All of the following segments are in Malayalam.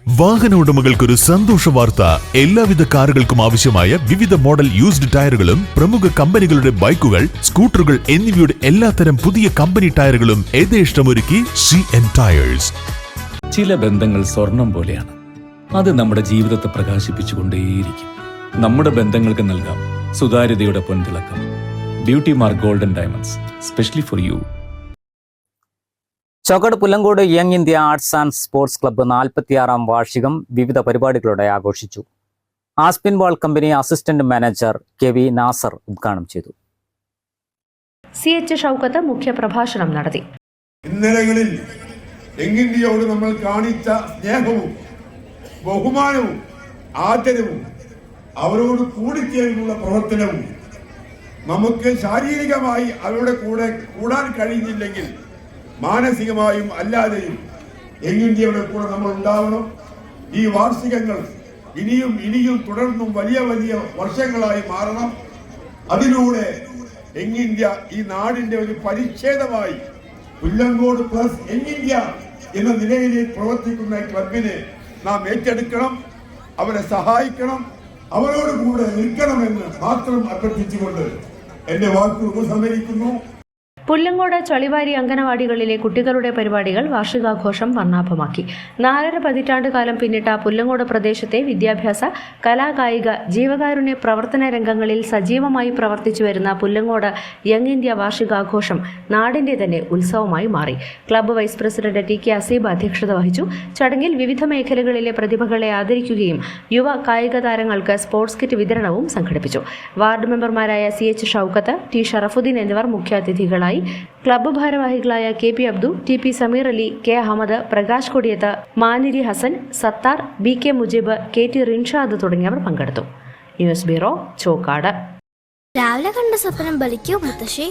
വാഹന ഉടമകൾക്കൊരു സന്തോഷ വാർത്ത. എല്ലാവിധ കാറുകൾക്കും ആവശ്യമായ വിവിധ മോഡൽ യൂസ്ഡ് ടയറുകളും പ്രമുഖ കമ്പനികളുടെ ബൈക്കുകൾ, സ്കൂട്ടറുകൾ എന്നിവയുടെ എല്ലാത്തരം പുതിയ കമ്പനി ടയറുകളും യഥേഷ്ടമൊരുക്കി CN ടയേഴ്സ്. ചില ബന്ധങ്ങൾ സ്വർണം പോലെയാണ്. അത് നമ്മുടെ ജീവിതത്തെ പ്രകാശിപ്പിച്ചുകൊണ്ടേയിരിക്കും. നമ്മുടെ ബന്ധങ്ങൾക്ക് നൽകാം സുതാര്യതയുടെ പൊൻതിളക്കം. Beauty Mark Golden Diamonds, specially for you. Chokkad Pullankode Young India Arts and Sports Club 46-ാം വാർഷികം വിവിധ പരിപാടികളോടെ ആഘോഷിച്ചു. Aspinwall company assistant manager KV Nasar ഉദ്ഘാടനം ചെയ്തു. CH ഷൗക്കത്ത് മുഖ്യപ്രഭാഷണം നടത്തി. ഇന്നലകളിൽ യങ് ഇന്ത്യയോട് നമ്മൾ കാണിച്ച സ്നേഹവും ബഹുമാനവും ആദരവും അവരോട് കൂടിച്ചേർന്നുള്ള പ്രവർത്തനവും നമുക്ക് ശാരീരികമായി അവരുടെ കൂടെ കൂടാൻ കഴിഞ്ഞില്ലെങ്കിൽ മാനസികമായും അല്ലാതെയും യങ് ഇന്ത്യയുടെ കൂടെ നമ്മൾ ഉണ്ടാവണം. ഈ വാർഷികങ്ങൾ ഇനിയും തുടർന്നും വലിയ വലിയ വർഷങ്ങളായി മാറണം. അതിലൂടെ യങ് ഇന്ത്യ ഈ നാടിന്റെ ഒരു പരിച്ഛേദമായി പുല്ലങ്കോട് പ്ലസ് യങ് ഇന്ത്യ എന്ന നിലയിൽ പ്രവർത്തിക്കുന്ന ക്ലബിനെ നാം ഏറ്റെടുക്കണം, അവരെ സഹായിക്കണം, അവരോട് കൂടെ നിൽക്കണമെന്ന് മാത്രം അഭ്യർത്ഥിച്ചുകൊണ്ട് എന്റെ വാക്കുകൾ ഉപസംഹരിക്കുന്നു. പുല്ലങ്കോട് ചളിവാരി അംഗനവാടികളിലെ കുട്ടികളുടെ പരിപാടികൾ വാർഷികാഘോഷം വർണ്ണാഭമാക്കി. 4.5 പതിറ്റാണ്ട് കാലം പിന്നിട്ട പുല്ലങ്കോട് പ്രദേശത്തെ വിദ്യാഭ്യാസ, കലാകായിക, ജീവകാരുണ്യ പ്രവർത്തന രംഗങ്ങളിൽ സജീവമായി പ്രവർത്തിച്ചു വരുന്ന പുല്ലങ്കോട് യങ് ഇന്ത്യ വാർഷികാഘോഷം നാടിന്റെ തന്നെ ഉത്സവമായി മാറി. Club vice president TK Aseeb അധ്യക്ഷത വഹിച്ചു. ചടങ്ങിൽ വിവിധ മേഖലകളിലെ പ്രതിഭകളെ ആദരിക്കുകയും യുവ കായിക താരങ്ങൾക്ക് സ്പോർട്സ് കിറ്റ് വിതരണവും സംഘടിപ്പിച്ചു. വാർഡ് മെമ്പർമാരായ CH ഷൗക്കത്ത്, T ഷറഫുദ്ദീൻ എന്നിവർ മുഖ്യാതിഥികളായി. ക്ലബ്ബ് ഭാരവാഹികളായ KP Abdu, TP Sameer Ali, K Ahammed, Prakash Kodiyath, Maniri Hasan, Sathar, BK Mujeeb, KT Rinshad തുടങ്ങിയവർ പങ്കെടുത്തു. News bureau, Chokkad. രാവിലെ കണ്ട സ്വപ്നം ബലിക്കോ മുത്തശ്ശി?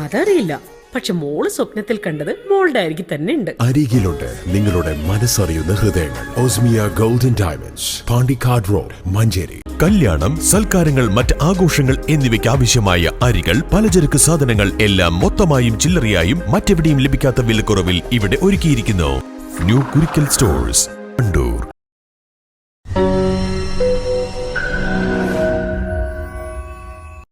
അതറിയില്ല, പക്ഷെ മോള് സ്വപ്നത്തിൽ കണ്ടത് മോളുടെ അരികിൽ തന്നെ ഉണ്ട്. അരികിലുണ്ട് നിങ്ങളുടെ മനസ്സറിയുന്ന ഹൃദയങ്ങൾ. Osmia Golden Diamonds, Pandikkad road, Manjeri. കല്യാണം, സൽക്കാരങ്ങൾ, മറ്റ് ആഘോഷങ്ങൾ എന്നിവയ്ക്ക് ആവശ്യമായ അരികൾ, പലചരക്ക് സാധനങ്ങൾ എല്ലാം മൊത്തമായും ചില്ലറയായും മറ്റെവിടെയും ലഭിക്കാത്ത വിലക്കുറവിൽ ഇവിടെ ഒരുക്കിയിരിക്കുന്നു. New Kurikkal stores, Wandoor.